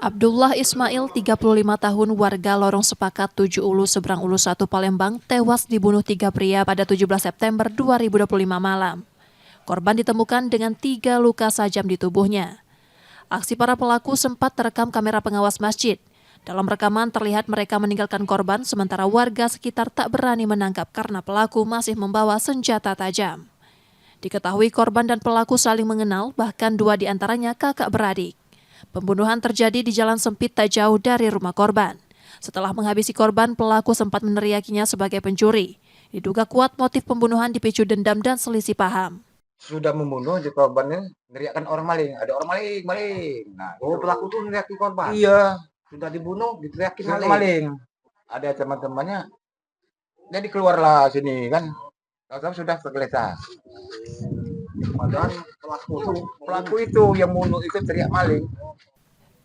Abdullah Ismail, 35 tahun, warga Lorong Sepakat 7 Ulu Seberang Ulu 1 Palembang, tewas dibunuh 3 pria pada 17 September 2025 malam. Korban ditemukan dengan 3 luka sajam di tubuhnya. Aksi para pelaku sempat terekam kamera pengawas masjid. Dalam rekaman terlihat mereka meninggalkan korban, sementara warga sekitar tak berani menangkap karena pelaku masih membawa senjata tajam. Diketahui korban dan pelaku saling mengenal, bahkan 2 di antaranya kakak beradik. Pembunuhan terjadi di jalan sempit tak jauh dari rumah korban. Setelah menghabisi korban, pelaku sempat meneriakinya sebagai pencuri. Diduga kuat motif pembunuhan dipicu dendam dan selisih paham. Sudah membunuh di korbannya, neriakkan orang maling, ada orang maling, maling. Nah, Oh, pelaku tuh neriakin korban. iya, Sudah dibunuh, diteriakin maling. maling. Ada teman-temannya, jadi keluarlah sini kan. Tahu-tahu sudah tergeletak. Padahal Pelaku itu yang bunuh itu teriak maling.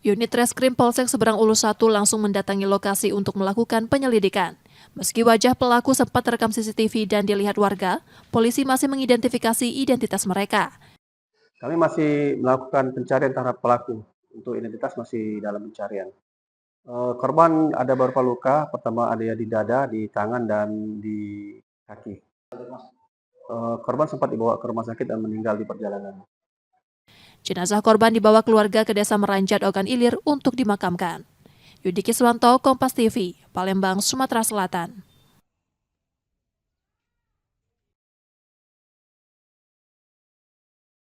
Unit Reskrim Polsek Seberang Ulu 1 langsung mendatangi lokasi untuk melakukan penyelidikan. Meski wajah pelaku sempat terekam CCTV dan dilihat warga, polisi masih mengidentifikasi identitas mereka. Kami masih melakukan pencarian terhadap pelaku. Untuk identitas masih dalam pencarian. Korban ada beberapa luka, pertama ada di dada, di tangan, dan di kaki. Korban sempat dibawa ke rumah sakit dan meninggal di perjalanan. Jenazah korban dibawa keluarga ke Desa Meranjat, Ogan Ilir untuk dimakamkan. Yudiki Swanto, Kompas TV, Palembang, Sumatera Selatan.